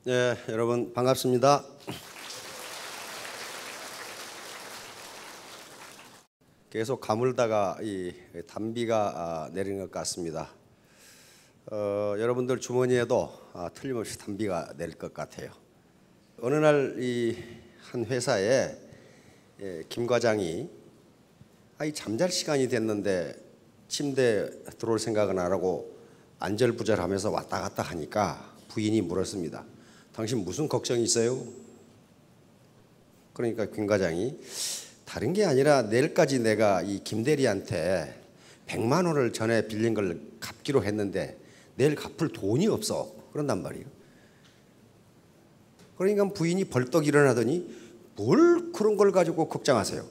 네, 여러분 반갑습니다. 계속 가물다가 이 단비가 내리는 것 같습니다. 여러분들 주머니에도 틀림없이 단비가 내릴 것 같아요. 어느 날 이 한 회사에 김 과장이 이 잠잘 시간이 됐는데 침대에 들어올 생각은 안 하고 안절부절하면서 왔다 갔다 하니까 부인이 물었습니다. 당신 무슨 걱정이 있어요? 그러니까 김 과장이 다른 게 아니라 내일까지 내가 이 김 대리한테 100만 원을 전에 빌린 걸 갚기로 했는데 내일 갚을 돈이 없어. 그런단 말이에요. 그러니까 부인이 벌떡 일어나더니 뭘 그런 걸 가지고 걱정하세요.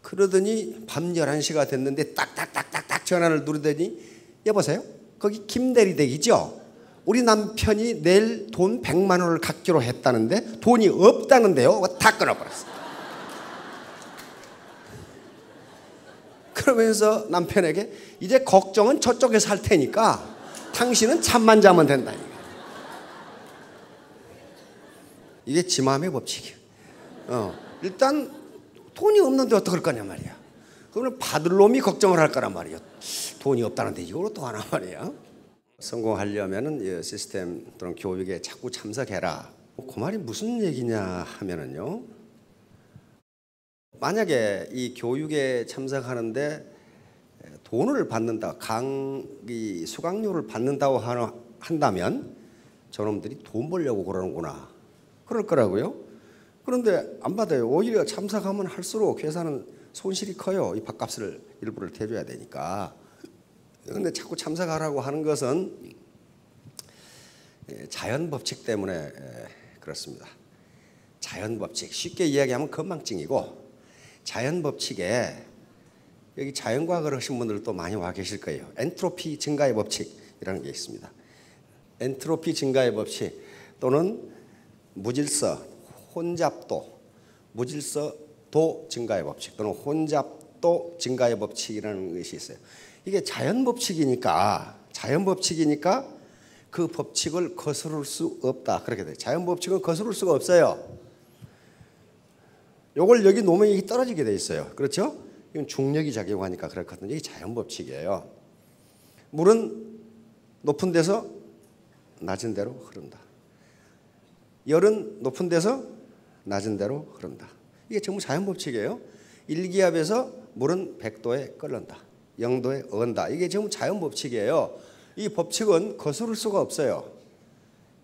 그러더니 밤 11시가 됐는데 딱딱딱딱딱 전화를 누르더니 여보세요? 거기 김 대리 댁이죠? 우리 남편이 내일 돈 100만 원을 갚기로 했다는데 돈이 없다는데요. 다 끊어버렸어요. 그러면서 남편에게 이제 걱정은 저쪽에서 할 테니까 당신은 잠만 자면 된다니까. 이게 지 마음의 법칙이야. 일단 돈이 없는데 어떡할 거냐 말이야. 그러면 받을 놈이 걱정을 할 거란 말이야. 돈이 없다는데 이걸 또 하나 말이야. 성공하려면은 이 시스템 또는 교육에 자꾸 참석해라. 그 말이 무슨 얘기냐 하면은요. 만약에 이 교육에 참석하는데 돈을 받는다, 강의 수강료를 받는다고 한다면 저놈들이 돈 벌려고 그러는구나. 그럴 거라고요. 그런데 안 받아요. 오히려 참석하면 할수록 회사는 손실이 커요. 이 밥값을 일부를 대줘야 되니까. 그런데 자꾸 참석하라고 하는 것은 자연 법칙 때문에 그렇습니다. 자연 법칙, 쉽게 이야기하면 건망증이고, 자연 법칙에 여기 자연과학을 하신 분들도 많이 와 계실 거예요. 엔트로피 증가의 법칙이라는 게 있습니다. 엔트로피 증가의 법칙 또는 무질서, 혼잡도, 무질서도 증가의 법칙 또는 혼잡도 증가의 법칙이라는 것이 있어요. 이게 자연 법칙이니까 그 법칙을 거스를 수 없다. 그렇게 돼요. 자연 법칙은 거스를 수가 없어요. 요걸 여기 놓으면 이게 떨어지게 돼 있어요. 그렇죠? 이건 중력이 작용하니까 그렇거든요. 이게 자연 법칙이에요. 물은 높은 데서 낮은 데로 흐른다. 열은 높은 데서 낮은 데로 흐른다. 이게 전부 자연 법칙이에요. 일기압에서 물은 100도에 끓는다. 0도에 어은다. 이게 전부 자연 법칙이에요. 이 법칙은 거스를 수가 없어요.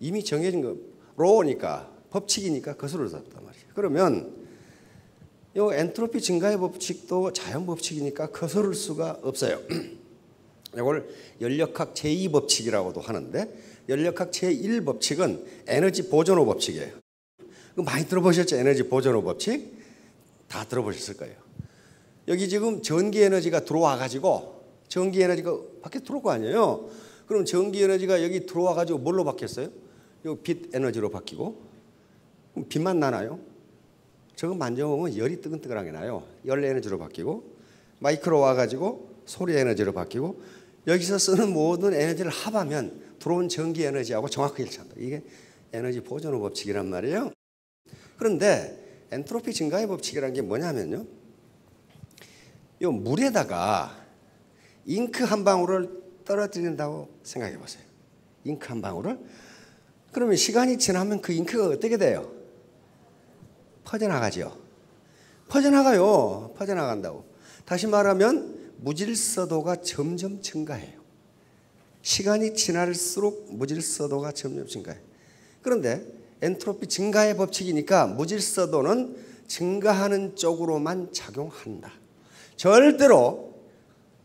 이미 정해진 거, 로우니까, 법칙이니까 거스를 수 없단 말이에요. 그러면 이 엔트로피 증가의 법칙도 자연 법칙이니까 거스를 수가 없어요. 이걸 연력학 제2법칙이라고도 하는데, 연력학 제1법칙은 에너지 보존호 법칙이에요. 많이 들어보셨죠? 에너지 보존호 법칙? 다 들어보셨을 거예요. 여기 지금 전기 에너지가 들어와 가지고, 전기 에너지가 밖에 들어올 거 아니에요. 그럼 전기 에너지가 여기 들어와 가지고 뭘로 바뀌었어요? 요 빛 에너지로 바뀌고, 그럼 빛만 나나요? 저거 만져보면 열이 뜨끈뜨끈하게 나요. 열 에너지로 바뀌고, 마이크로 와 가지고 소리 에너지로 바뀌고, 여기서 쓰는 모든 에너지를 합하면 들어온 전기 에너지하고 정확하게 일치한다. 이게 에너지 보존호 법칙이란 말이에요. 그런데 엔트로피 증가의 법칙이라는 게 뭐냐면요. 이 물에다가 잉크 한 방울을 떨어뜨린다고 생각해 보세요. 잉크 한 방울을. 그러면 시간이 지나면 그 잉크가 어떻게 돼요? 퍼져나가죠. 퍼져나간다고. 다시 말하면 무질서도가 점점 증가해요. 시간이 지날수록 무질서도가 점점 증가해요. 그런데 엔트로피 증가의 법칙이니까 무질서도는 증가하는 쪽으로만 작용한다. 절대로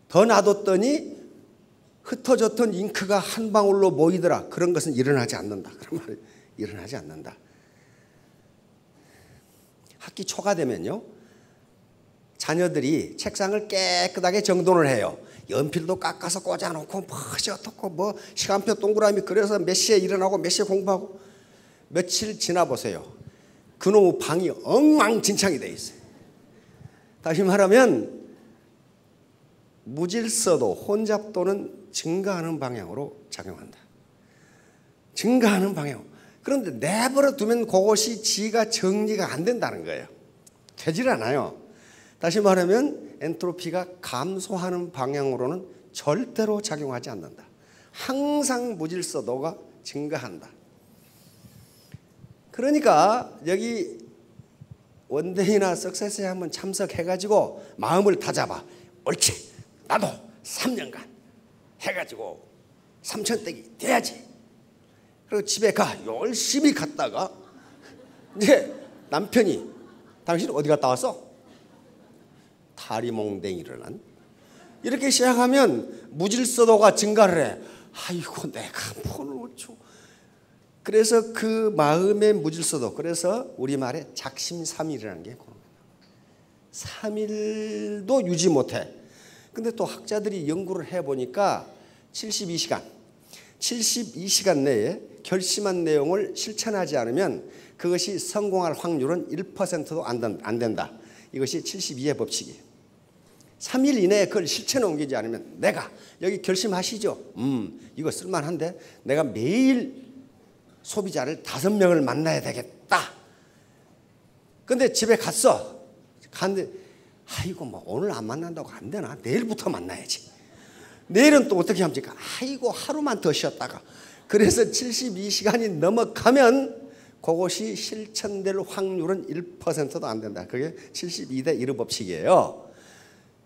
더 놔뒀더니 흩어졌던 잉크가 한 방울로 모이더라. 그런 것은 일어나지 않는다. 그런 말이 일어나지 않는다. 학기 초가 되면요, 자녀들이 책상을 깨끗하게 정돈을 해요. 연필도 깎아서 꽂아놓고 어떻고 시간표 동그라미 그래서 몇 시에 일어나고 몇 시에 공부하고. 며칠 지나 보세요. 그놈의 방이 엉망진창이 돼 있어요. 다시 말하면 무질서도, 혼잡도는 증가하는 방향으로 작용한다. 증가하는 방향. 그런데 내버려 두면 그것이 지가 정리가 안 된다는 거예요. 되질 않아요. 다시 말하면 엔트로피가 감소하는 방향으로는 절대로 작용하지 않는다. 항상 무질서도가 증가한다. 그러니까 여기 원데이나 석세스에 한번 참석해가지고 마음을 다잡아. 옳지. 나도 3년간 해가지고 3,000떼기 돼야지. 그리고 집에 가. 열심히 갔다가 이제 남편이 당신 어디 갔다 왔어? 다리몽댕이를 한. 이렇게 시작하면 무질서도가 증가를 해. 아이고 내가 뭘 어쩌. 그래서 그 마음의 무질서도, 그래서 우리말에 작심삼일이라는 게 그런 거예요. 3일도 유지 못해. 근데 또 학자들이 연구를 해보니까 72시간 내에 결심한 내용을 실천하지 않으면 그것이 성공할 확률은 1%도 안 된다. 이것이 72의 법칙이에요. 3일 이내에 그걸 실천에 옮기지 않으면, 내가 여기 결심하시죠. 이거 쓸만한데 내가 매일 소비자를 5명을 만나야 되겠다. 근데 집에 갔어. 갔는데 아이고 뭐 오늘 안 만난다고 안 되나? 내일부터 만나야지. 내일은 또 어떻게 합니까? 아이고 하루만 더 쉬었다가. 그래서 72시간이 넘어가면 그것이 실천될 확률은 1%도 안 된다. 그게 72대 1의 법칙이에요.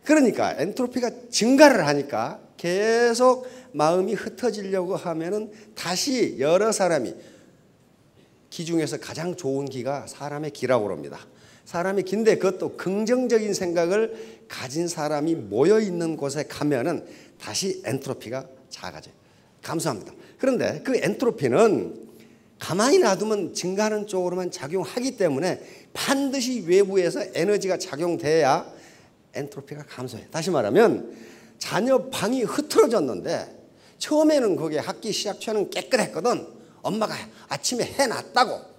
그러니까 엔트로피가 증가를 하니까 계속 마음이 흩어지려고 하면은 다시 여러 사람이, 기 중에서 가장 좋은 기가 사람의 기라고 합니다. 사람의 기인데 그것도 긍정적인 생각을 가진 사람이 모여 있는 곳에 가면은 다시 엔트로피가 작아져요. 감사합니다. 그런데 그 엔트로피는 가만히 놔두면 증가하는 쪽으로만 작용하기 때문에 반드시 외부에서 에너지가 작용돼야 엔트로피가 감소해요. 다시 말하면 자녀 방이 흐트러졌는데 처음에는 거기에 학기 시작 초에는 깨끗했거든. 엄마가 아침에 해놨다고.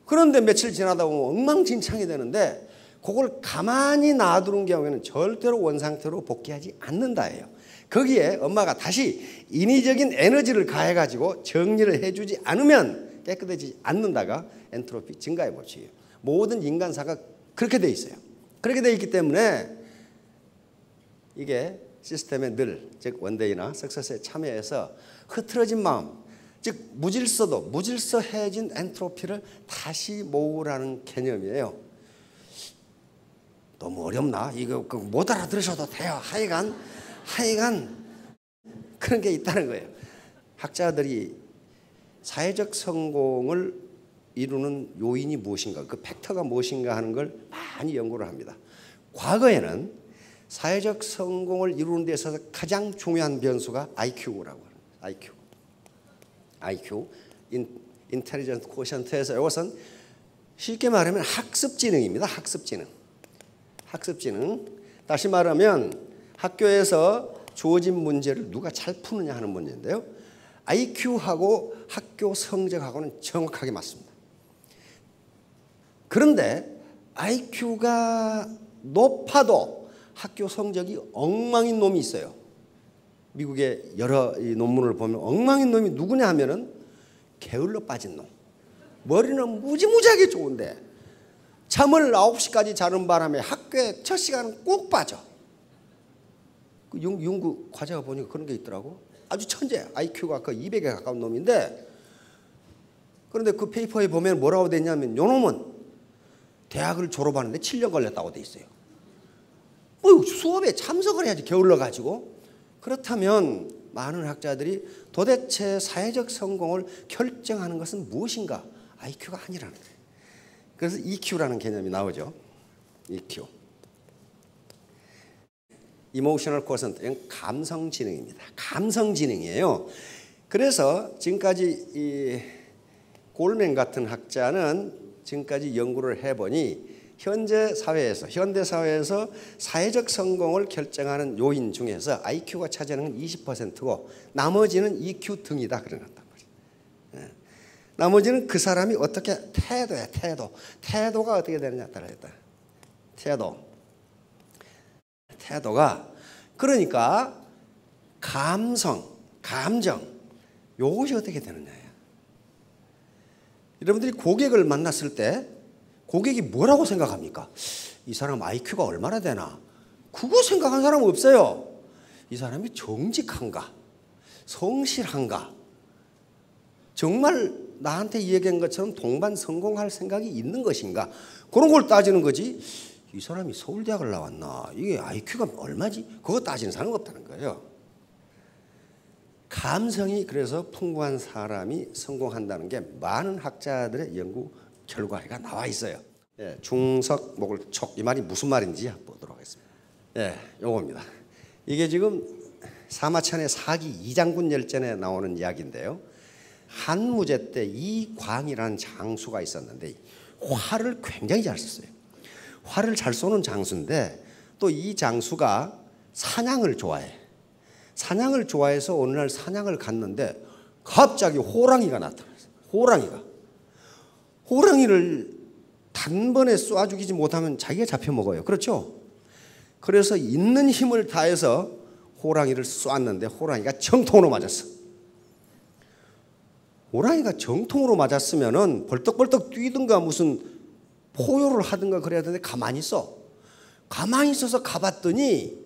그런데 며칠 지나다 보면 엉망진창이 되는데 그걸 가만히 놔두는 경우에는 절대로 원상태로 복귀하지 않는다예요. 거기에 엄마가 다시 인위적인 에너지를 가해가지고 정리를 해주지 않으면 깨끗해지지 않는다가 엔트로피 증가의 법칙이에요. 모든 인간사가 그렇게 돼 있어요. 그렇게 돼 있기 때문에 이게 시스템에 늘, 즉 원데이나 석세스에 참여해서 흐트러진 마음, 즉 무질서해진 엔트로피를 다시 모으라는 개념이에요. 너무 어렵나? 이거 못 알아들으셔도 돼요. 하여간 그런 게 있다는 거예요. 학자들이 사회적 성공을 이루는 요인이 무엇인가, 그 팩터가 무엇인가 하는 걸 많이 연구를 합니다. 과거에는 사회적 성공을 이루는 데 있어서 가장 중요한 변수가 IQ라고 합니다. IQ, 인텔리전트 쿼션트에서 이것은 쉽게 말하면 학습지능입니다. 학습지능. 다시 말하면 학교에서 주어진 문제를 누가 잘 푸느냐 하는 문제인데요. IQ하고 학교 성적하고는 정확하게 맞습니다. 그런데 IQ가 높아도 학교 성적이 엉망인 놈이 있어요. 미국의 여러 논문을 보면 엉망인 놈이 누구냐 하면은 게을러 빠진 놈. 머리는 무지무지하게 좋은데 잠을 9시까지 자는 바람에 학교에 첫 시간은 꼭 빠져. 그 연구 과제가 보니까 그런 게 있더라고. 아주 천재야. IQ가 그 200에 가까운 놈인데, 그런데 그 페이퍼에 보면 뭐라고 돼 있냐면 요 놈은 대학을 졸업하는데 7년 걸렸다고 돼 있어요. 수업에 참석을 해야지 게을러 가지고. 그렇다면 많은 학자들이 도대체 사회적 성공을 결정하는 것은 무엇인가? IQ가 아니라는 거예요. 그래서 EQ라는 개념이 나오죠. EQ. Emotional Quotient, 감성지능입니다. 감성지능이에요. 그래서 지금까지 이 골맨 같은 학자는 지금까지 연구를 해보니 현대 사회에서 사회적 성공을 결정하는 요인 중에서 IQ가 차지하는 건 20%고 나머지는 EQ 등이다 그런 것 같단 말이에요. 나머지는 그 사람이 어떻게 태도가 어떻게 되느냐에 따라 있다. 태도가 그러니까 감정 요것이 어떻게 되느냐예요. 여러분들이 고객을 만났을 때 고객이 뭐라고 생각합니까? 이 사람 IQ가 얼마나 되나? 그거 생각한 사람은 없어요. 이 사람이 정직한가? 성실한가? 정말 나한테 얘기한 것처럼 동반 성공할 생각이 있는 것인가? 그런 걸 따지는 거지. 이 사람이 서울대학을 나왔나? 이게 IQ가 얼마지? 그거 따지는 사람은 없다는 거예요. 감성이 그래서 풍부한 사람이 성공한다는 게 많은 학자들의 연구 결과가 나와 있어요. 예, 중석 목을 촉, 이 말이 무슨 말인지 보도록 하겠습니다. 예, 요겁니다. 이게 지금 사마천의 사기 이장군 열전에 나오는 이야기인데요. 한무제 때 이광이라는 장수가 있었는데 활을 굉장히 잘 썼어요. 활을 잘 쏘는 장수인데 또 이 장수가 사냥을 좋아해. 사냥을 좋아해서 어느 날 사냥을 갔는데 갑자기 호랑이가 나타났어요. 호랑이를 단번에 쏴 죽이지 못하면 자기가 잡혀 먹어요. 그렇죠? 그래서 있는 힘을 다해서 호랑이를 쐈는데 호랑이가 정통으로 맞았어. 호랑이가 정통으로 맞았으면은 벌떡벌떡 뛰든가 무슨 포효를 하든가 그래야 되는데 가만히 있어. 가만히 있어서 가봤더니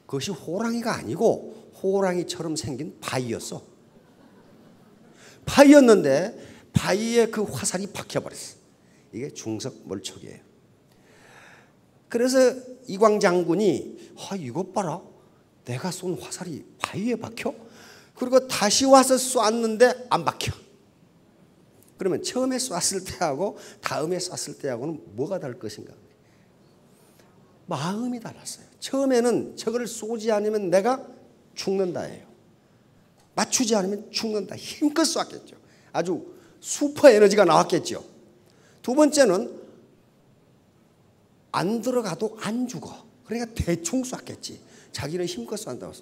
그것이 호랑이가 아니고 호랑이처럼 생긴 바위였어. 바위였는데 바위에 그 화살이 박혀버렸어. 이게 중석몰촉이에요. 그래서 이광 장군이 이것 봐라. 내가 쏜 화살이 바위에 박혀? 그리고 다시 와서 쐈는데 안 박혀. 그러면 처음에 쐈을 때하고 다음에 쐈을 때하고는 뭐가 다를 것인가? 마음이 달랐어요. 처음에는 저거를 쏘지 않으면 내가 죽는다예요. 맞추지 않으면 죽는다. 힘껏 쐈겠죠. 아주 슈퍼 에너지가 나왔겠죠. 두 번째는 안 들어가도 안 죽어. 그러니까 대충 쐈겠지. 자기는 힘껏 쏜다고.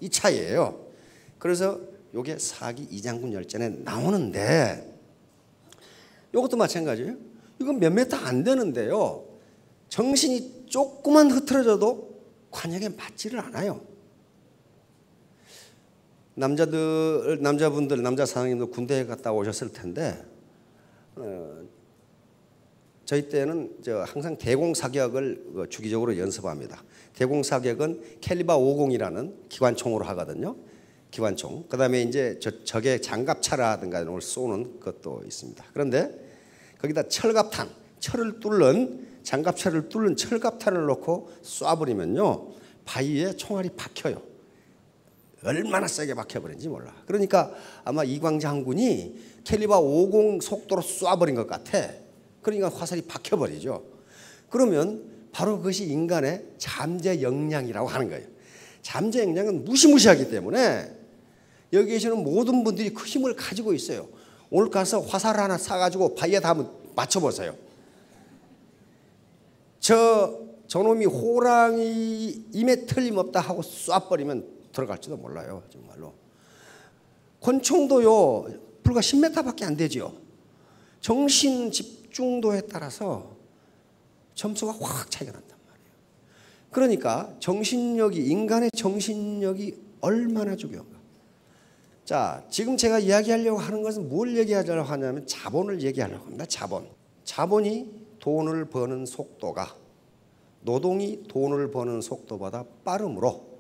이 차이예요. 그래서 이게 사기 이장군 열전에 나오는데 이것도 마찬가지예요. 이건 몇 메타 안 되는데요. 정신이 조금만 흐트러져도 관역에 맞지를 않아요. 남자분들, 남자 사장님도 군대에 갔다 오셨을 텐데 저희 때는 항상 대공사격을 주기적으로 연습합니다. 대공사격은 캘리버 50이라는 기관총으로 하거든요. 기관총. 그다음에 이제 적의 장갑차라든가 이런 걸 쏘는 것도 있습니다. 그런데 거기다 철갑탄, 철을 뚫는 장갑차를 뚫는 철갑탄을 넣고 쏴버리면요 바위에 총알이 박혀요. 얼마나 세게 박혀버린지 몰라. 그러니까 아마 이광 장군이 캘리버 50 속도로 쏴버린 것 같아. 그러니까 화살이 박혀버리죠. 그러면 바로 그것이 인간의 잠재 역량이라고 하는 거예요. 잠재 역량은 무시무시하기 때문에 여기 계시는 모든 분들이 그 힘을 가지고 있어요. 오늘 가서 화살 하나 사가지고 바위에다 한번 맞춰보세요. 저놈이 호랑이임에 틀림없다 하고 쏴버리면 들어갈지도 몰라요. 정말로. 권총도요 불과 10m밖에 안 되죠. 정신 집중도에 따라서 점수가 확 차이가 난단 말이에요. 그러니까 정신력이, 인간의 정신력이 얼마나 중요한가. 자, 지금 제가 이야기하려고 하는 것은 뭘 얘기하려고 하냐면 자본을 얘기하려고 합니다. 자본이 돈을 버는 속도가 노동이 돈을 버는 속도보다 빠르므로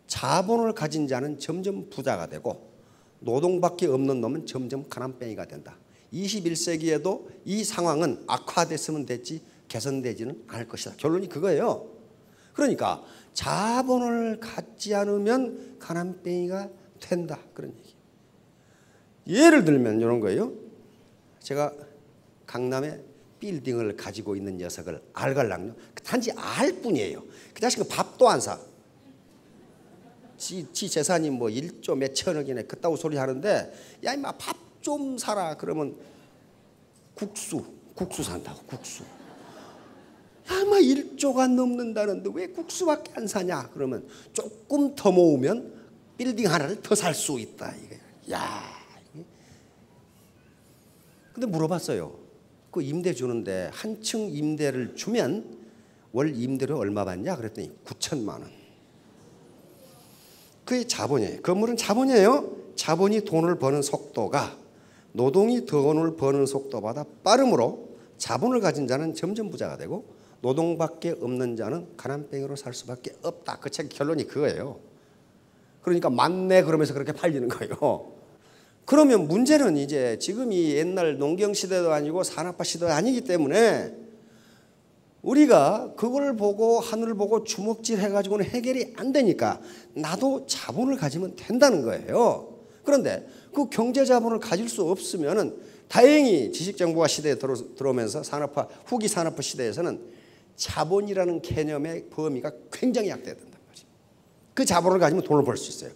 자본을 가진 자는 점점 부자가 되고 노동밖에 없는 놈은 점점 가난뱅이가 된다. 21세기에도 이 상황은 악화됐으면 됐지 개선되지는 않을 것이다. 결론이 그거예요. 그러니까 자본을 갖지 않으면 가난뱅이가 된다. 그런 얘기. 예를 들면 이런 거예요. 제가 강남에 빌딩을 가지고 있는 녀석을 알갈랑요. 단지 알 뿐이에요. 그 자식은 밥도 안 사. 지 재산이 뭐 1조 몇천억이네 그따구 소리 하는데 야 임마 밥 좀 사라 그러면 국수 산다고. 국수. 야 임마 1조가 넘는다는데 왜 국수밖에 안 사냐 그러면 조금 더 모으면 빌딩 하나를 더 살 수 있다. 이게. 야. 근데 물어봤어요. 그 임대 주는데 한 층 임대를 주면 월 임대료 얼마 받냐 그랬더니 9천만 원. 그게 자본이에요. 건물은 자본이에요. 자본이 돈을 버는 속도가 노동이 돈을 버는 속도보다 빠름으로 자본을 가진 자는 점점 부자가 되고 노동밖에 없는 자는 가난뱅이로 살 수밖에 없다. 그 책 결론이 그거예요. 그러니까 맞네 그러면서 그렇게 팔리는 거예요. 그러면 문제는 이제 지금이 옛날 농경 시대도 아니고 산업화 시대도 아니기 때문에 우리가 그걸 보고 하늘을 보고 주먹질 해가지고는 해결이 안 되니까 나도 자본을 가지면 된다는 거예요. 그런데 그 경제 자본을 가질 수 없으면은 다행히 지식정보화 시대에 들어오면서 산업화 후기 산업화 시대에서는 자본이라는 개념의 범위가 굉장히 약화된단 말이에요. 그 자본을 가지면 돈을 벌 수 있어요.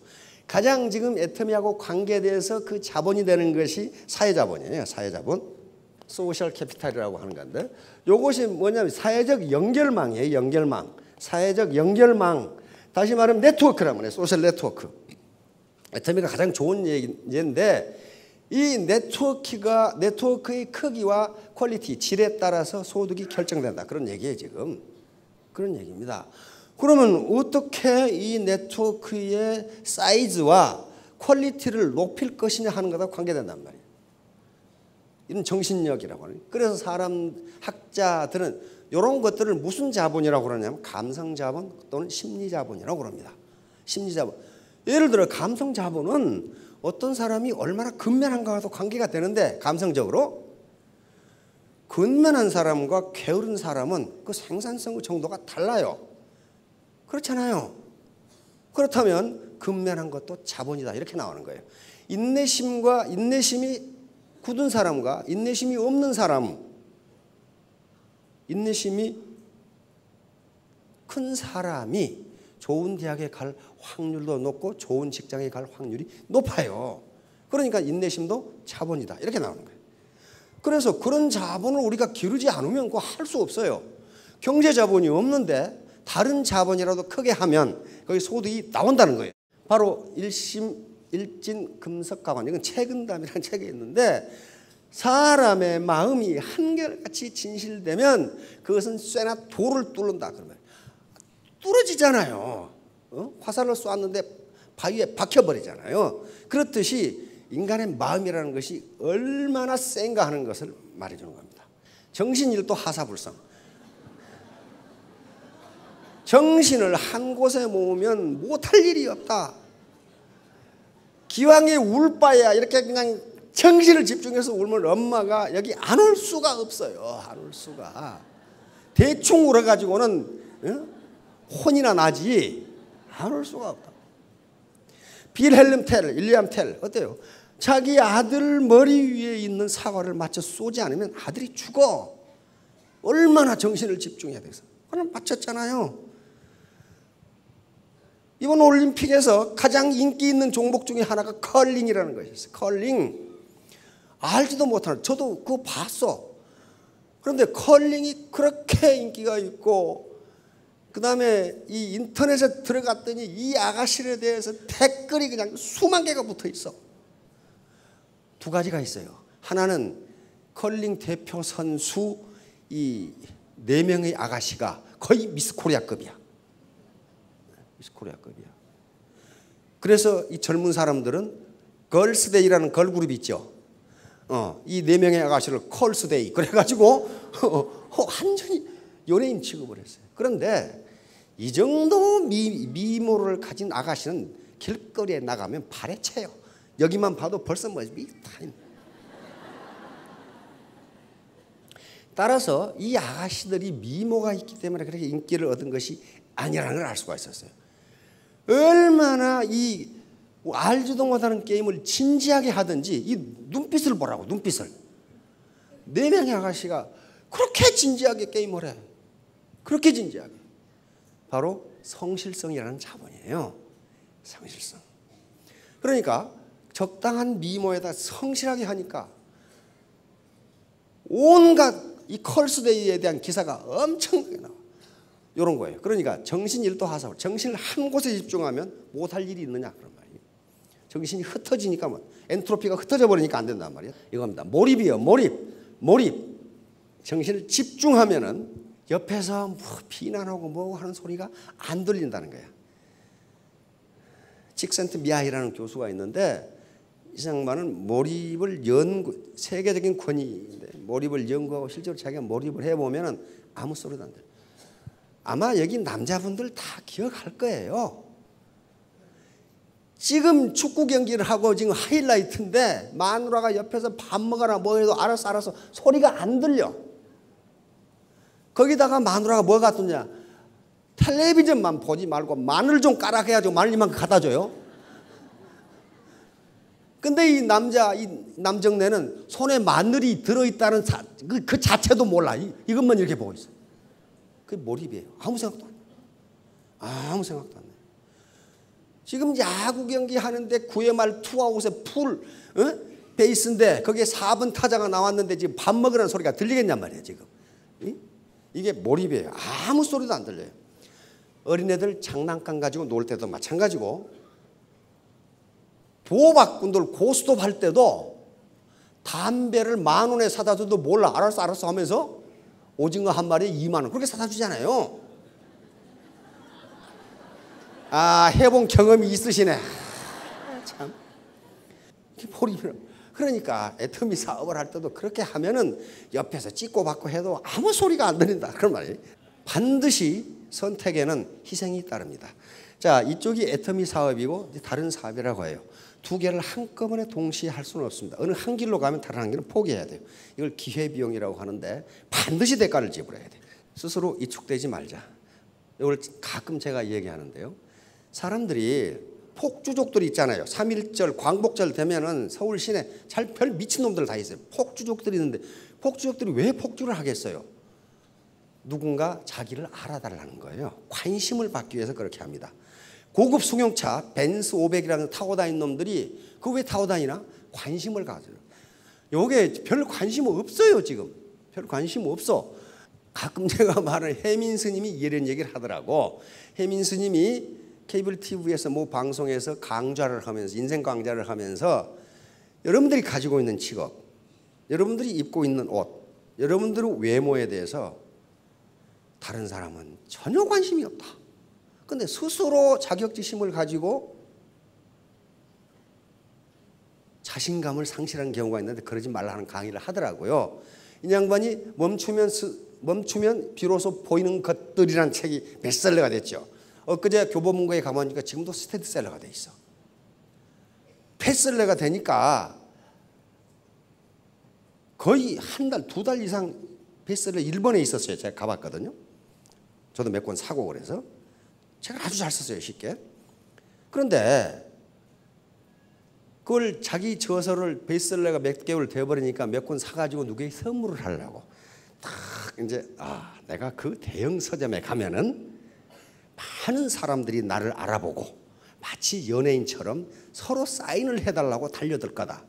가장 지금 애터미하고 관계돼서 그 자본이 되는 것이 사회자본이에요. 사회자본, 소셜 캐피탈이라고 하는 건데 이것이 뭐냐면 사회적 연결망이에요. 연결망, 사회적 연결망. 다시 말하면 네트워크라고 해요. 소셜 네트워크. 애터미가 가장 좋은 얘기인데 이 네트워크의 크기와 퀄리티, 질에 따라서 소득이 결정된다. 그런 얘기예요 지금. 그런 얘기입니다. 그러면 어떻게 이 네트워크의 사이즈와 퀄리티를 높일 것이냐 하는 것과 관계된단 말이에요. 이런 정신력이라고 하는. 그래서 사람 학자들은 이런 것들을 무슨 자본이라고 그러냐면 감성자본 또는 심리자본이라고 그럽니다. 심리자본. 예를 들어 감성자본은 어떤 사람이 얼마나 근면한가와도 관계가 되는데 감성적으로 근면한 사람과 게으른 사람은 그 생산성 정도가 달라요. 그렇잖아요. 그렇다면 근면한 것도 자본이다 이렇게 나오는 거예요. 인내심이 굳은 사람과 인내심이 없는 사람, 인내심이 큰 사람이 좋은 대학에 갈 확률도 높고 좋은 직장에 갈 확률이 높아요. 그러니까 인내심도 자본이다 이렇게 나오는 거예요. 그래서 그런 자본을 우리가 기르지 않으면 그거 할 수 없어요. 경제 자본이 없는데 다른 자본이라도 크게 하면 거기 소득이 나온다는 거예요. 바로 일진금석가관, 이건 채근담이라는 책이 있는데 사람의 마음이 한결같이 진실되면 그것은 쇠나 돌을 뚫는다. 그러면 뚫어지잖아요. 화살을 쏘았는데 바위에 박혀버리잖아요. 그렇듯이 인간의 마음이라는 것이 얼마나 센가 하는 것을 말해주는 겁니다. 정신일도 하사불성. 정신을 한 곳에 모으면 못할 일이 없다. 기왕에 울 바야 이렇게 그냥 정신을 집중해서 울면 엄마가 여기 안 올 수가 없어요. 안 올 수가. 대충 울어가지고는 혼이나 나지 안 올 수가 없다. 빌헬름 텔, 윌리엄 텔 어때요? 자기 아들 머리 위에 있는 사과를 맞춰 쏘지 않으면 아들이 죽어. 얼마나 정신을 집중해야 돼서. 그럼 맞췄잖아요. 이번 올림픽에서 가장 인기 있는 종목 중에 하나가 컬링이라는 것이었어요. 컬링. 알지도 못하는, 저도 그거 봤어. 그런데 컬링이 그렇게 인기가 있고 그 다음에 이 인터넷에 들어갔더니 이 아가씨에 대해서 댓글이 그냥 수만 개가 붙어 있어. 두 가지가 있어요. 하나는 컬링 대표 선수 이 4명의 아가씨가 거의 미스 코리아급이야. 미스 코리아급이야. 그래서 이 젊은 사람들은 걸스데이라는 걸그룹이 있죠. 이 4명의 아가씨를 컬스데이 그래가지고 완전히 연예인 취급을 했어요. 그런데 이 정도 미모를 가진 아가씨는 길거리에 나가면 발에 채요. 여기만 봐도 벌써 뭐 미타임. 따라서 이 아가씨들이 미모가 있기 때문에 그렇게 인기를 얻은 것이 아니라는 걸 알 수가 있었어요. 얼마나 이 알지도 못하는 게임을 진지하게 하든지 이 눈빛을 보라고. 눈빛을. 4명의 아가씨가 그렇게 진지하게 게임을 해. 그렇게 진지하게. 바로 성실성이라는 자본이에요. 성실성. 그러니까 적당한 미모에다 성실하게 하니까 온갖 이 컬스데이에 대한 기사가 엄청나게 나와. 이런 거예요. 그러니까 정신일도 하사불. 정신을 한 곳에 집중하면 못할 일이 있느냐 그런 말이에요. 정신이 흩어지니까 뭐 엔트로피가 흩어져 버리니까 안 된단 말이에요. 이겁니다. 몰입이요. 몰입. 정신을 집중하면은 옆에서 뭐 비난하고 뭐 하는 소리가 안 들린다는 거야. 직센트 미하이라는 교수가 있는데 이 양반은 세계적인 권위인데 몰입을 연구하고 실제로 자기가 몰입을 해보면 아무 소리도 안 돼요. 아마 여기 남자분들 다 기억할 거예요. 지금 축구 경기를 하고 지금 하이라이트인데 마누라가 옆에서 밥 먹어라 뭐 해도 알아서 소리가 안 들려. 거기다가 마누라가 뭐 갖더냐, 텔레비전만 보지 말고 마늘 좀 까라 해가지고 마늘 이만큼 갖다 줘요. 근데 이 남정네는 손에 마늘이 들어있다는 그 자체도 몰라. 이것만 이렇게 보고 있어. 그게 몰입이에요. 아무 생각도 안 해. 아무 생각도 안 해. 지금 야구 경기 하는데 9회 말 투아웃에 베이스인데 거기에 4번 타자가 나왔는데 지금 밥 먹으라는 소리가 들리겠냔 말이에요. 지금 이게 몰입이에요. 아무 소리도 안 들려요. 어린애들 장난감 가지고 놀 때도 마찬가지고, 보호박군들 고스톱 할 때도 담배를 10,000원에 사다 줘도 몰라. 알았어 하면서 오징어 한 마리에 20,000원 그렇게 사다 주잖아요. 해본 경험이 있으시네. 참. 그러니까 애터미 사업을 할 때도 그렇게 하면은 옆에서 찍고 받고 해도 아무 소리가 안 들린다. 그런 말이에요. 반드시 선택에는 희생이 따릅니다. 자, 이쪽이 애터미 사업이고 다른 사업이라고 해요. 두 개를 한꺼번에 동시에 할 수는 없습니다. 어느 한 길로 가면 다른 한 길은 포기해야 돼요. 이걸 기회비용이라고 하는데 반드시 대가를 지불해야 돼요. 스스로 이축되지 말자. 이걸 가끔 제가 얘기하는데요. 사람들이 폭주족들이 있잖아요. 3.1절 광복절 되면은 서울 시내 별 미친놈들 다 있어요. 폭주족들이 있는데 폭주족들이 왜 폭주를 하겠어요? 누군가 자기를 알아달라는 거예요. 관심을 받기 위해서 그렇게 합니다. 고급 승용차 벤츠 500이라는 타고 다니는 놈들이 그거 왜 타고 다니나? 관심을 가져요. 요게 별 관심 없어요. 지금 별 관심 없어. 가끔 제가 말하는 혜민 스님이 이런 얘기를 하더라고. 혜민 스님이 케이블 TV에서 뭐 방송에서 강좌를 하면서 인생 강좌를 하면서 여러분들이 가지고 있는 직업, 여러분들이 입고 있는 옷, 여러분들의 외모에 대해서 다른 사람은 전혀 관심이 없다. 근데 스스로 자격지심을 가지고 자신감을 상실한 경우가 있는데 그러지 말라는 강의를 하더라고요. 이 양반이 멈추면 비로소 보이는 것들이라는 책이 베스트셀러가 됐죠. 엊그제 교보문고에 가보니까 지금도 스테디셀러가 돼 있어. 패스셀러가 되니까 거의 한 달, 2달 이상 베스트셀러 일본에 있었어요. 제가 가봤거든요. 저도 몇 권 사고 그래서 제가 아주 잘 썼어요. 쉽게. 그런데 그걸 자기 저서를 베스트셀러가 몇 개월 되어버리니까 몇 권 사가지고 누구에게 선물을 하려고 딱 이제 내가 그 대형 서점에 가면은 많은 사람들이 나를 알아보고 마치 연예인처럼 서로 사인을 해달라고 달려들 거다.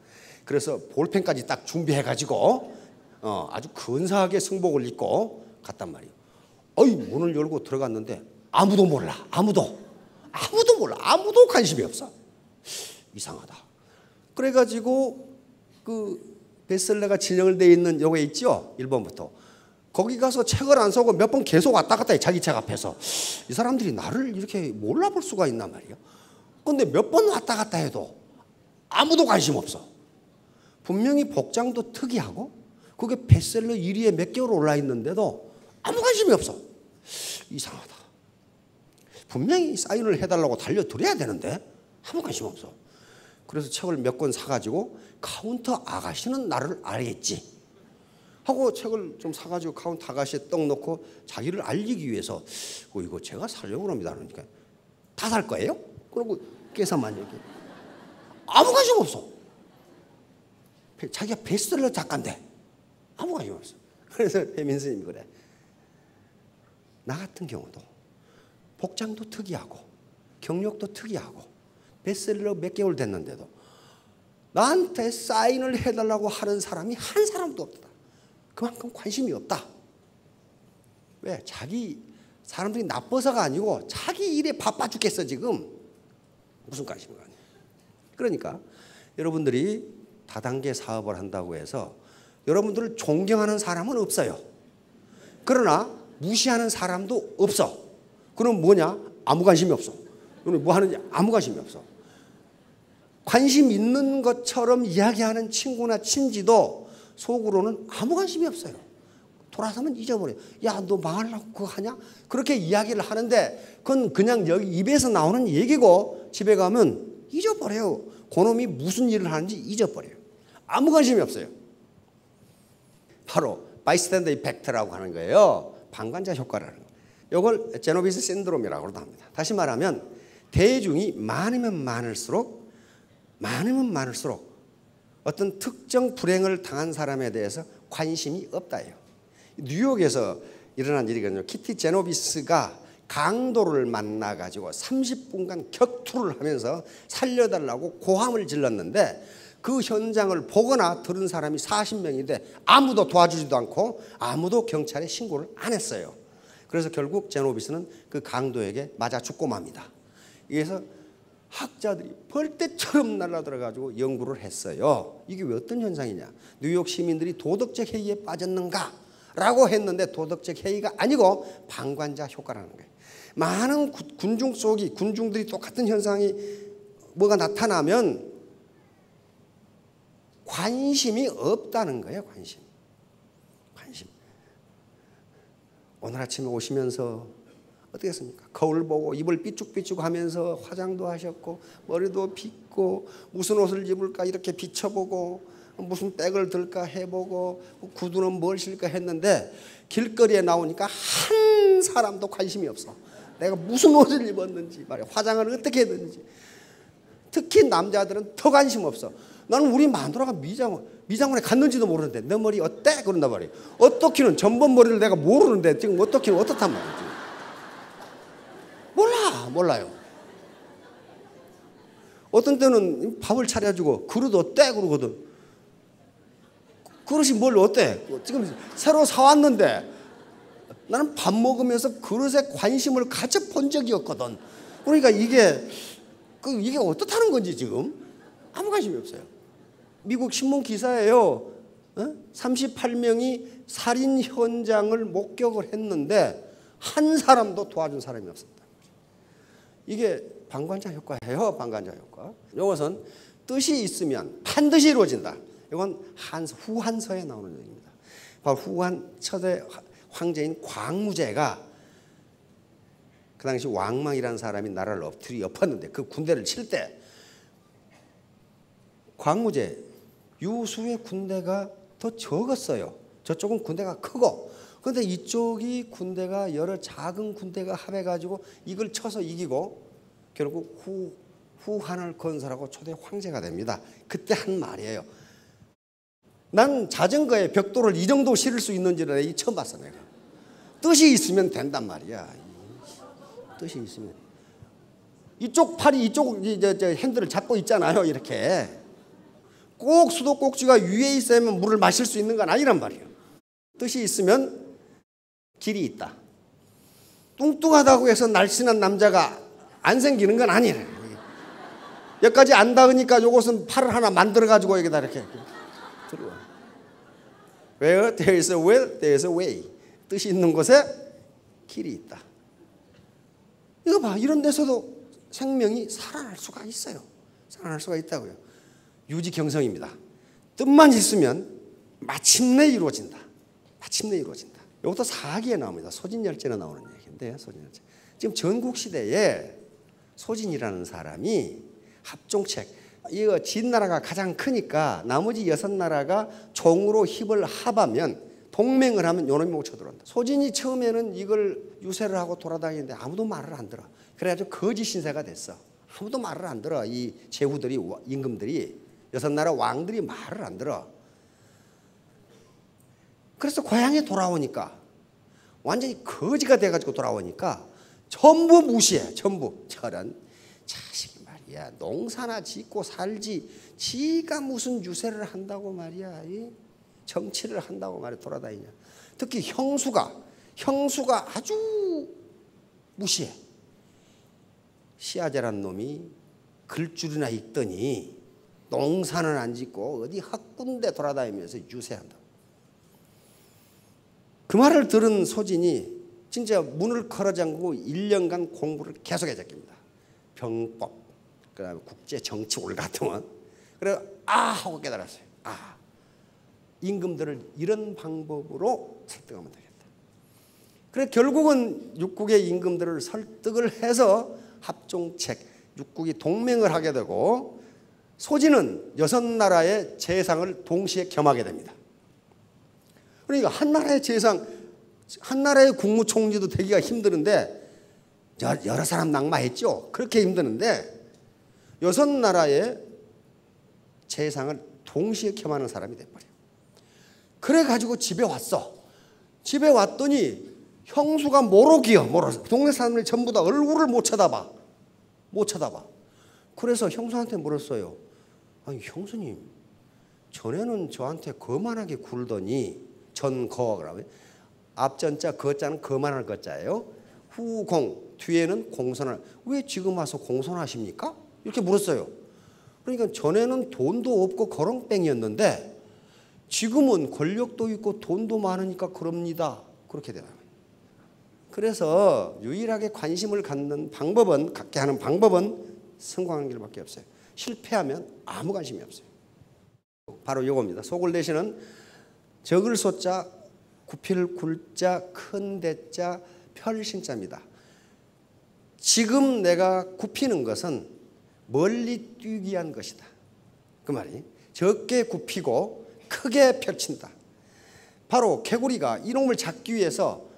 그래서 볼펜까지 딱 준비해가지고 아주 근사하게 승복을 입고 갔단 말이에요. 문을 열고 들어갔는데 아무도 몰라. 아무도 몰라. 아무도 관심이 없어. 이상하다. 그래가지고 그 베스트셀러가 진행을 돼 있는 요게 있죠. 1번부터. 거기 가서 책을 안 사고 몇 번 계속 왔다 갔다 해. 자기 책 앞에서. 이 사람들이 나를 이렇게 몰라볼 수가 있단 말이에요. 그런데 몇 번 왔다 갔다 해도 아무도 관심 없어. 분명히 복장도 특이하고 그게 베스트셀러 1위에 몇 개월 올라 있는데도 아무 관심이 없어. 이상하다. 분명히 사인을 해달라고 달려들어야 되는데 아무 관심 없어. 그래서 책을 몇 권 사가지고 카운터 아가씨는 나를 알겠지 하고 책을 좀 사가지고 카운터 아가씨에 떡 넣고 자기를 알리기 위해서 이거 제가 살려고 합니다. 그러니까 다 살 거예요? 그러고 계산만 얘기해. 아무 관심 없어. 자기가 베스트셀러 작가인데 아무 관심 없어. 그래서 혜민 스님이 그래. 나 같은 경우도 복장도 특이하고 경력도 특이하고 베스트셀러 몇 개월 됐는데도 나한테 사인을 해달라고 하는 사람이 한 사람도 없다. 그만큼 관심이 없다. 왜? 사람들이 나빠서가 아니고 자기 일에 바빠 죽겠어 지금. 무슨 관심이 가냐. 그러니까 여러분들이 다단계 사업을 한다고 해서 여러분들을 존경하는 사람은 없어요. 그러나 무시하는 사람도 없어. 그럼 뭐냐? 아무 관심이 없어. 뭐 하는지 아무 관심이 없어. 관심 있는 것처럼 이야기하는 친구나 친지도 속으로는 아무 관심이 없어요. 돌아서면 잊어버려요. 야, 너 망하려고 그거 하냐? 그렇게 이야기를 하는데 그건 그냥 여기 입에서 나오는 얘기고 집에 가면 잊어버려요. 그놈이 무슨 일을 하는지 잊어버려요. 아무 관심이 없어요. 바로 바이스탠더 이펙트라고 하는 거예요. 방관자 효과라는 거예요. 이걸 제노비스 신드롬이라고도 합니다. 다시 말하면 대중이 많으면 많을수록 어떤 특정 불행을 당한 사람에 대해서 관심이 없다예요. 뉴욕에서 일어난 일이거든요. 키티 제노비스가 강도를 만나가지고 30분간 격투를 하면서 살려달라고 고함을 질렀는데 그 현장을 보거나 들은 사람이 40명인데 아무도 도와주지도 않고 아무도 경찰에 신고를 안 했어요. 그래서 결국 제노비스는 그 강도에게 맞아 죽고 맙니다. 그래서 학자들이 벌떼처럼 날아들어가지고 연구를 했어요. 이게 왜 어떤 현상이냐? 뉴욕 시민들이 도덕적 해이에 빠졌는가? 라고 했는데 도덕적 해이가 아니고 방관자 효과라는 거예요. 많은 군중들이 똑같은 현상이 뭐가 나타나면 관심이 없다는 거예요. 관심. 오늘 아침에 오시면서 어떻게 했습니까? 거울 보고 입을 삐죽삐죽 하면서 화장도 하셨고 머리도 빗고 무슨 옷을 입을까 이렇게 비춰보고 무슨 백을 들까 해보고 구두는 뭘 신을까 했는데 길거리에 나오니까 한 사람도 관심이 없어. 내가 무슨 옷을 입었는지 말이야. 화장을 어떻게 했는지. 특히 남자들은 더 관심 없어. 나는 우리 마누라가 미장원에 갔는지도 모르는데 내 머리 어때? 그런단 말이에요. 어떻기는 전번 머리를 내가 모르는데 지금 어떻기는 어떻단 말이지. 몰라요. 어떤 때는 밥을 차려주고 그릇 어때? 그러거든. 그릇이 뭘 어때? 지금 새로 사왔는데 나는 밥 먹으면서 그릇에 관심을 가져본 적이 없거든. 그러니까 이게 어떻다는 건지 지금 아무 관심이 없어요. 미국 신문 기사예요. 38명이 살인 현장을 목격을 했는데 한 사람도 도와준 사람이 없었다. 이게 방관자 효과예요. 방관자 효과. 이것은 뜻이 있으면 반드시 이루어진다. 이건 후한서에 나오는 얘기입니다. 바로 후한 첫째 황제인 광무제가 그 당시 왕망이라는 사람이 나라를 엎었는데 그 군대를 칠 때 광무제 유수의 군대가 더 적었어요. 저쪽은 군대가 크고 그런데 이쪽이 군대가 여러 작은 군대가 합해가지고 이걸 쳐서 이기고 결국 후한을 건설하고 초대 황제가 됩니다. 그때 한 말이에요. 난 자전거에 벽돌을 이 정도 실을 수 있는지를 처음 봤어 내가. 뜻이 있으면 된단 말이야. 뜻이 있으면. 이쪽 팔이 이쪽 핸들을 잡고 있잖아요. 이렇게. 꼭 수도꼭지가 위에 있어야만 물을 마실 수 있는 건 아니란 말이에요. 뜻이 있으면 길이 있다. 뚱뚱하다고 해서 날씬한 남자가 안 생기는 건 아니래. 여기까지 안 닿으니까 요것은 팔을 하나 만들어가지고 여기다 이렇게 들어와. Where there is a will, there is a way. 뜻이 있는 곳에 길이 있다. 이거 봐. 이런 데서도 생명이 살아날 수가 있어요. 살아날 수가 있다고요. 유지경성입니다. 뜻만 있으면 마침내 이루어진다. 마침내 이루어진다. 이것도 사기에 나옵니다. 소진열전에 나오는 얘기인데 소진열전. 지금 전국시대에 소진이라는 사람이 합종책, 이거 진나라가 가장 크니까 나머지 6나라가 종으로 힘을 합하면 동맹을 하면 요놈이 못 쳐들어온다. 소진이 처음에는 이걸 유세를 하고 돌아다니는데 아무도 말을 안 들어. 그래가지고 거짓 신세가 됐어. 아무도 말을 안 들어. 이 제후들이, 임금들이, 6나라 왕들이 말을 안 들어. 그래서 고향에 돌아오니까 완전히 거지가 돼가지고 돌아오니까 전부 무시해. 전부. 저런 자식이 말이야. 농사나 짓고 살지. 지가 무슨 유세를 한다고 말이야. 정치를 한다고 말이야. 돌아다니냐. 특히 형수가 아주 무시해. 시아제란 놈이 글줄이나 읽더니 농사는 안 짓고 어디 헛군데 돌아다니면서 유세한다. 그 말을 들은 소진이 진짜 문을 걸어 잠그고 1년간 공부를 계속해 제낍니다. 병법, 그다음에 국제 정치 올가통원. 그래 하고 깨달았어요. 임금들을 이런 방법으로 설득하면 되겠다. 그래 결국은 육국의 임금들을 설득을 해서 합종책, 육국이 동맹을 하게 되고 소진은 6나라의 재상을 동시에 겸하게 됩니다. 그러니까 한 나라의 재상, 한 나라의 국무총리도 되기가 힘드는데 여러 사람 낙마했죠. 그렇게 힘드는데 6나라의 재상을 동시에 겸하는 사람이 돼버려요. 그래가지고 집에 왔어. 집에 왔더니 형수가 모로기요. 동네 사람들이 전부 다 얼굴을 못 쳐다봐. 그래서 형수한테 물었어요. 아니 형수님, 전에는 저한테 거만하게 굴더니 전거 그러면 앞전자 거자는 거만할 거자예요. 후공 뒤에는 공손할. 왜 지금 와서 공손하십니까? 이렇게 물었어요. 그러니까 전에는 돈도 없고 거렁뱅이였는데 지금은 권력도 있고 돈도 많으니까 그럽니다. 그렇게 되는 거예요. 그래서 유일하게 관심을 갖게 하는 방법은 성공하는 길밖에 없어요. 실패하면 아무 관심이 없어요. 바로 이겁니다. 속을 내시는 적을 소자, 구필 굴자, 큰 대자, 펼신자입니다. 지금 내가 굽히는 것은 멀리 뛰기 위한 것이다. 그 말이 적게 굽히고 크게 펼친다. 바로 개구리가 이놈을 잡기 위해서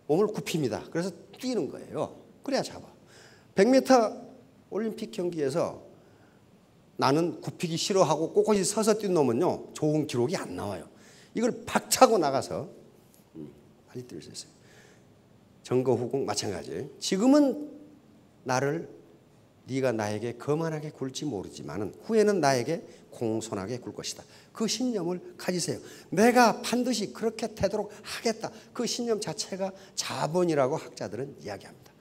몸을 굽힙니다. 그래서 뛰는 거예요. 그래야 잡아. 100m 올림픽 경기에서 나는 굽히기 싫어하고 꼿꼿이 서서 뛴 놈은요 좋은 기록이 안 나와요. 이걸 박차고 나가서 빨리 뛸 수 있어요. 전거 후공 마찬가지예요. 지금은 네가 나에게 거만하게 굴지 모르지만은 후에는 나에게 공손하게 굴 것이다. 그 신념을 가지세요. 내가 반드시 그렇게 되도록 하겠다. 그 신념 자체가 자본이라고 학자들은 이야기합니다.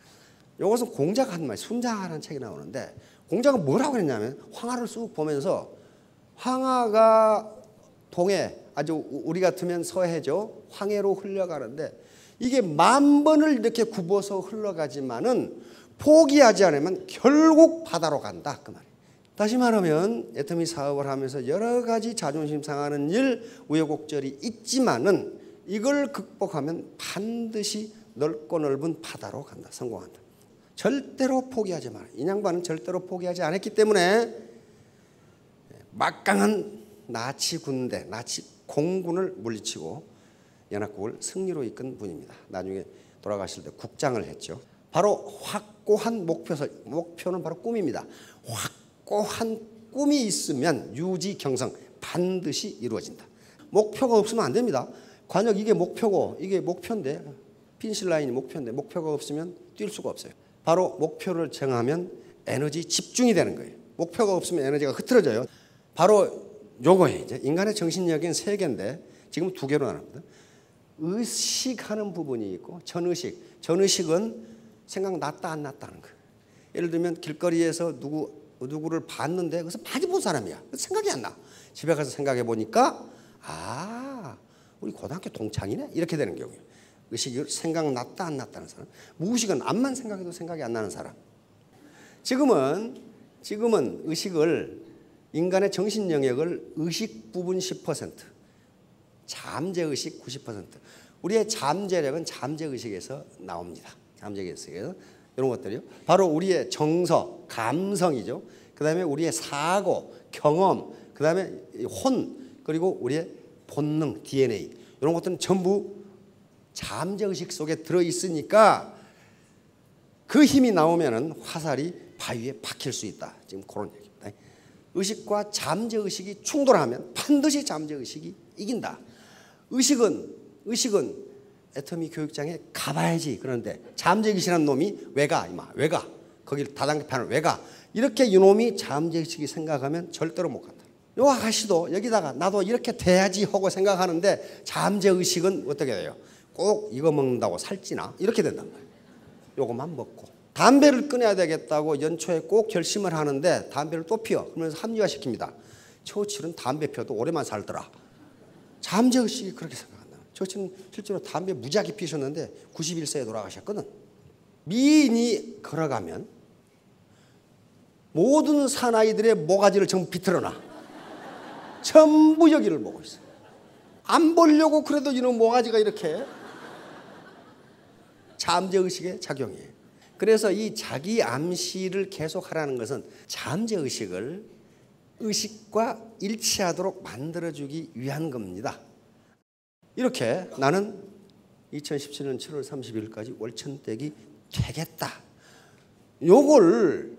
이것은 공자가 한 말, 순자라는 책이 나오는데 공자가 뭐라고 했냐면 황하를 쑥 보면서 황하가 동해, 아주 우리 같으면 서해죠. 황해로 흘러가는데 이게 10,000번을 이렇게 굽어서 흘러가지만은 포기하지 않으면 결국 바다로 간다. 그 말이에요. 다시 말하면 애터미 사업을 하면서 여러 가지 자존심 상하는 일, 우여곡절이 있지만은 이걸 극복하면 반드시 넓고 넓은 바다로 간다. 성공한다. 절대로 포기하지 마라. 이 양반은 절대로 포기하지 않았기 때문에 막강한 나치 군대, 나치 공군을 물리치고 연합국을 승리로 이끈 분입니다. 나중에 돌아가실 때 국장을 했죠. 바로 확고한 목표는 바로 꿈입니다. 확고한 꿈이 있으면 유지경성 반드시 이루어진다. 목표가 없으면 안 됩니다. 관역 이게 목표고 이게 목표인데 핀실라인이 목표인데 목표가 없으면 뛸 수가 없어요. 바로 목표를 정하면 에너지 집중이 되는 거예요. 목표가 없으면 에너지가 흐트러져요. 바로 요거예요. 이제 인간의 정신력은 3개인데 지금 2개로 나눕니다. 의식하는 부분이 있고 전의식. 전의식은 생각 났다 안 났다는 거예요. 예를 들면 길거리에서 누구를 봤는데 그래서 많이 본 사람이야. 생각이 안 나. 집에 가서 생각해 보니까 우리 고등학교 동창이네 이렇게 되는 경우예요. 의식이 생각 났다 안 났다는 사람. 무의식은 암만 생각해도 생각이 안 나는 사람. 지금은 의식을 인간의 정신 영역을 의식 부분 10%, 잠재의식 90%. 우리의 잠재력은 잠재의식에서 나옵니다. 잠재의식에서 이런 것들이요. 바로 우리의 정서, 감성이죠. 그 다음에 우리의 사고, 경험, 그 다음에 혼, 그리고 우리의 본능, DNA 이런 것들은 전부 잠재의식 속에 들어있으니까 그 힘이 나오면은 화살이 바위에 박힐 수 있다. 지금 그런 얘기입니다. 의식과 잠재의식이 충돌하면 반드시 잠재의식이 이긴다. 의식은 애터미 교육장에 가봐야지. 그런데 잠재의식이라는 놈이 왜 가? 거길 다단계판을 왜 가? 이렇게 이놈이 잠재의식이 생각하면 절대로 못 간다. 요 아가씨도 여기다가 나도 이렇게 돼야지 하고 생각하는데 잠재의식은 어떻게 돼요? 꼭 이거 먹는다고 살찌나? 이렇게 된단 말이에요. 요것만 먹고. 담배를 끊어야 되겠다고 연초에 꼭 결심을 하는데 담배를 또 피워. 그러면서 합리화시킵니다. 처칠은 담배 피워도 오래만 살더라. 잠재의식이 그렇게 생각한다. 처칠은 실제로 담배 무지하게 피우셨는데 91세에 돌아가셨거든. 미인이 걸어가면 모든 사나이들의 모가지를 전부 비틀어놔. 전부 여기를 보고 있어. 안 보려고 그래도 이런 모가지가 이렇게 잠재의식의 작용이에요. 그래서 이 자기 암시를 계속하라는 것은 잠재의식을 의식과 일치하도록 만들어주기 위한 겁니다. 이렇게 나는 2017년 7월 30일까지 월천댁이 되겠다. 요걸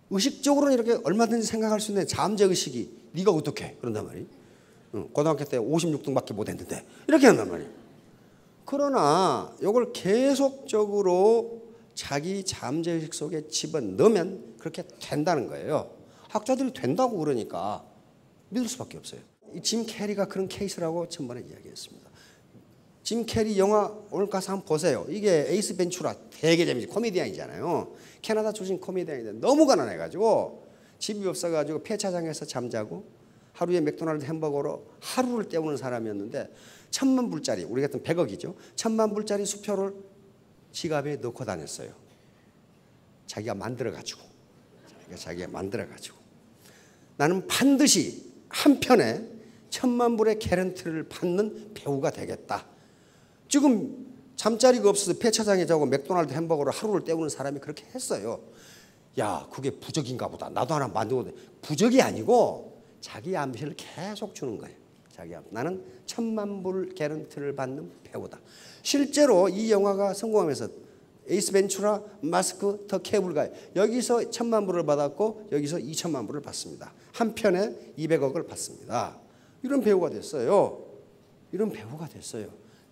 의식적으로는 이렇게 얼마든지 생각할 수 있는 잠재의식이 네가 어떻게 그런단 말이에요. 고등학교 때 56등밖에 못했는데 이렇게 한단 말이에요. 그러나 이걸 계속적으로 자기 잠재의식 속에 집어넣으면 그렇게 된다는 거예요. 학자들이 된다고 그러니까 믿을 수밖에 없어요. 짐 캐리가 그런 케이스라고 전번에 이야기했습니다. 짐 캐리 영화 오늘 가서 한번 보세요. 이게 에이스 벤츄라 되게 재밌지. 코미디언이잖아요. 캐나다 출신 코미디언인데 너무 가난해가지고 집이 없어가지고 폐차장에서 잠자고 하루에 맥도날드 햄버거로 하루를 때우는 사람이었는데 10,000불짜리 우리 같은 100억이죠. 10,000불짜리 수표를 지갑에 넣고 다녔어요. 자기가 만들어가지고. 나는 반드시 한편에 1,000,000불의 개런티를 받는 배우가 되겠다. 지금 잠자리가 없어서 폐차장에 자고 맥도날드 햄버거로 하루를 때우는 사람이 그렇게 했어요. 야, 그게 부적인가 보다. 나도 하나 만들고 돼. 부적이 아니고 자기 암시를 계속 주는 거예요. 나는 1,000,000불 개런티를 받는 배우다. 실제로 이 영화가 성공하면서 에이스 벤츄라, 마스크, 더 케이블가이 여기서 1,000,000불을 받았고 여기서 2,000,000불을 받습니다. 한 편에 200억을 받습니다. 이런 배우가 됐어요.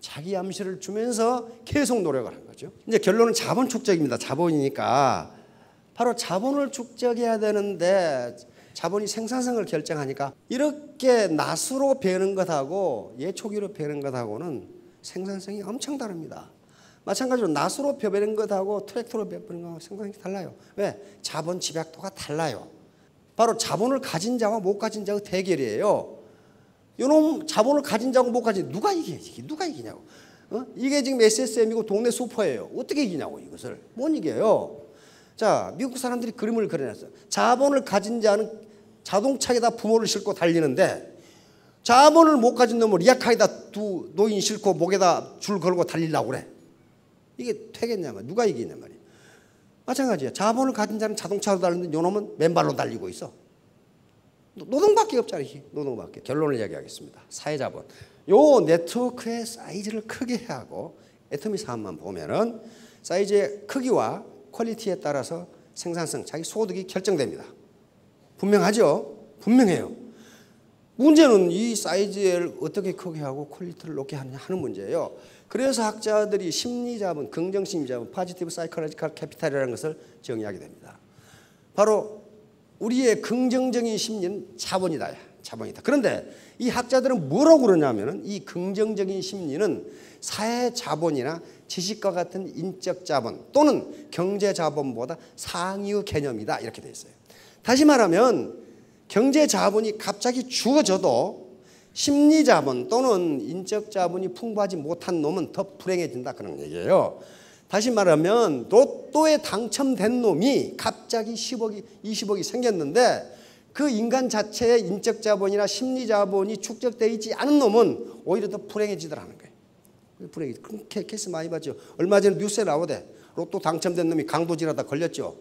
자기 암시를 주면서 계속 노력을 한 거죠. 이제 결론은 자본 축적입니다. 자본이니까 바로 자본을 축적해야 되는데 자본이 생산성을 결정하니까 이렇게 낫으로 배우는 것하고 예초기로 배우는 것하고는 생산성이 엄청 다릅니다. 마찬가지로 낫으로 배우는 것하고 트랙터로 배우는 것하고 생산성이 달라요. 왜? 자본 집약도가 달라요. 바로 자본을 가진 자와 못 가진 자의 대결이에요. 요놈 자본을 가진 자하고 못 가진 누가 이기냐고. 이게 지금 SSM이고 동네 슈퍼예요. 어떻게 이기냐고 이것을. 못 이겨요. 자, 미국 사람들이 그림을 그려놨어요. 자본을 가진 자는 자동차에다 부모를 싣고 달리는데 자본을 못 가진 놈을 리아카에다 두 노인 싣고 목에다 줄 걸고 달리려고 그래. 이게 되겠냐고. 누가 이기냐 말이에요. 마찬가지야. 자본을 가진 자는 자동차로 달리는데 요놈은 맨발로 달리고 있어. 노동밖에 없잖아요. 노동밖에. 결론을 이야기하겠습니다. 사회자본. 요 네트워크의 사이즈를 크게 해야 하고 애터미 사업만 보면은 사이즈의 크기와 퀄리티에 따라서 생산성, 자기 소득이 결정됩니다. 분명하죠? 분명해요. 문제는 이 사이즈를 어떻게 크게 하고 퀄리티를 높게 하느냐 하는 문제예요. 그래서 학자들이 심리자본, 긍정심리자본, 포지티브 사이콜로지컬 캐피탈이라는 것을 정의하게 됩니다. 바로 우리의 긍정적인 심리는 자본이다. 그런데 이 학자들은 뭐라고 그러냐면은 이 긍정적인 심리는 사회 자본이나 지식과 같은 인적 자본 또는 경제 자본보다 상위의 개념이다. 이렇게 돼 있어요. 다시 말하면 경제 자본이 갑자기 주어져도 심리 자본 또는 인적 자본이 풍부하지 못한 놈은 더 불행해진다. 그런 얘기예요. 다시 말하면 로또에 당첨된 놈이 갑자기 10억이 20억이 생겼는데 그 인간 자체의 인적 자본이나 심리 자본이 축적되어 있지 않은 놈은 오히려 더 불행해지더라는 거예요. 불행해. 그런 케이스 많이 봤죠. 얼마 전에 뉴스에 나오대. 로또 당첨된 놈이 강도질하다 걸렸죠.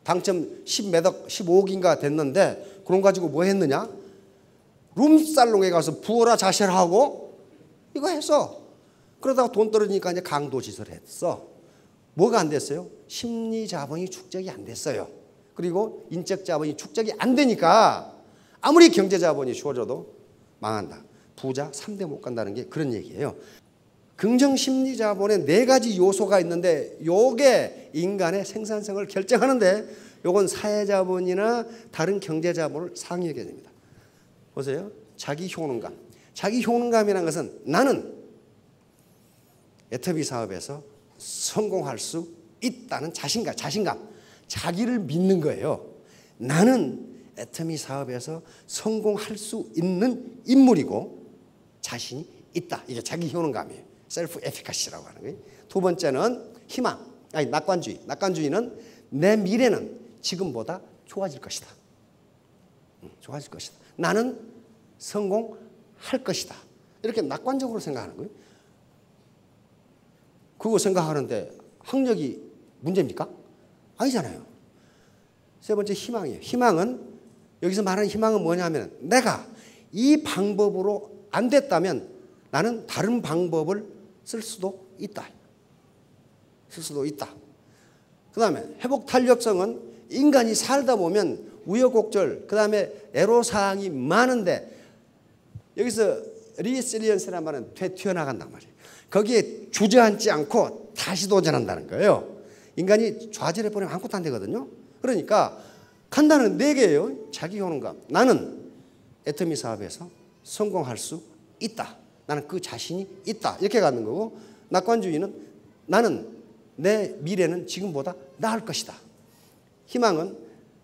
당첨 10몇억, 15억인가 됐는데 그런 가지고 뭐 했느냐? 룸살롱에 가서 부어라 자실하고 이거 했어. 그러다가 돈 떨어지니까 이제 강도짓을 했어. 뭐가 안 됐어요? 심리 자본이 축적이 안 됐어요. 그리고 인적 자본이 축적이 안 되니까 아무리 경제 자본이 주어져도 망한다. 부자 3대 못 간다는 게 그런 얘기예요. 긍정 심리 자본에 4가지 요소가 있는데 요게 인간의 생산성을 결정하는데 요건 사회 자본이나 다른 경제 자본을 상회하게 됩니다. 보세요. 자기 효능감. 자기 효능감이라는 것은 나는 애터미 사업에서 성공할 수 있다는 자신감. 자기를 믿는 거예요. 나는 애터미 사업에서 성공할 수 있는 인물이고 자신이 있다. 이게 자기 효능감이에요. 셀프 에피카시라고 하는 거예요. 두 번째는 희망. 낙관주의. 낙관주의는 내 미래는 지금보다 좋아질 것이다. 좋아질 것이다. 나는 성공할 것이다. 이렇게 낙관적으로 생각하는 거예요. 그거 생각하는데 학력이 문제입니까? 아니잖아요. 세 번째 희망이에요. 희망은 여기서 말하는 희망은 뭐냐면 내가 이 방법으로 안 됐다면 나는 다른 방법을 쓸 수도 있다. 쓸 수도 있다. 그 다음에 회복 탄력성은 인간이 살다 보면 우여곡절, 그 다음에 애로사항이 많은데 여기서 리실리언스라는 말은 튀어나간단 말이에요. 거기에 주저앉지 않고 다시 도전한다는 거예요. 인간이 좌절해버리면 아무것도 안 되거든요. 그러니까 간단한 4개예요. 자기 효능감. 나는 애터미 사업에서 성공할 수 있다. 나는 그 자신이 있다. 이렇게 갖는 거고, 낙관주의는 나는 내 미래는 지금보다 나을 것이다. 희망은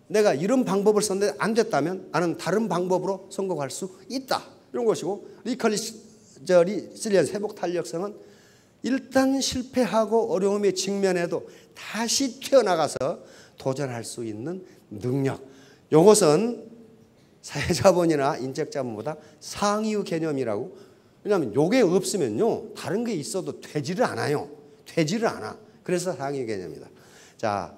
내가 이런 방법을 썼는데 안 됐다면 나는 다른 방법으로 성공할 수 있다. 이런 것이고, 리실리언스 회복 탄력성은 일단 실패하고 어려움에 직면해도 다시 튀어나가서 도전할 수 있는 능력. 이것은 사회자본이나 인적자본보다 상위의 개념이라고. 왜냐하면 요게 없으면요 다른 게 있어도 되지를 않아요. 되지를 않아. 그래서 상위 개념이다. 자,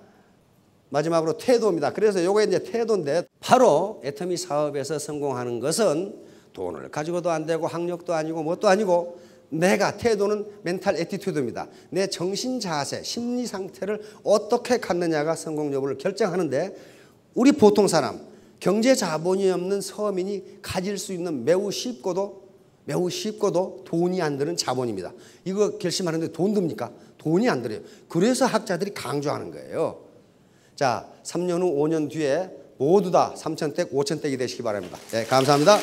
마지막으로 태도입니다. 그래서 요게 이제 태도인데, 바로 애터미 사업에서 성공하는 것은 돈을 가지고도 안 되고 학력도 아니고 뭣도 아니고, 내가 태도는 멘탈 애티튜드입니다. 내 정신 자세, 심리 상태를 어떻게 갖느냐가 성공 여부를 결정하는데, 우리 보통 사람, 경제 자본이 없는 서민이 가질 수 있는 매우 쉽고도 돈이 안 드는 자본입니다. 이거 결심하는데 돈 듭니까? 돈이 안 들어요. 그래서 학자들이 강조하는 거예요. 자, 3년 후, 5년 뒤에 모두 다 3,000댁, 5,000댁이 되시기 바랍니다. 네, 감사합니다.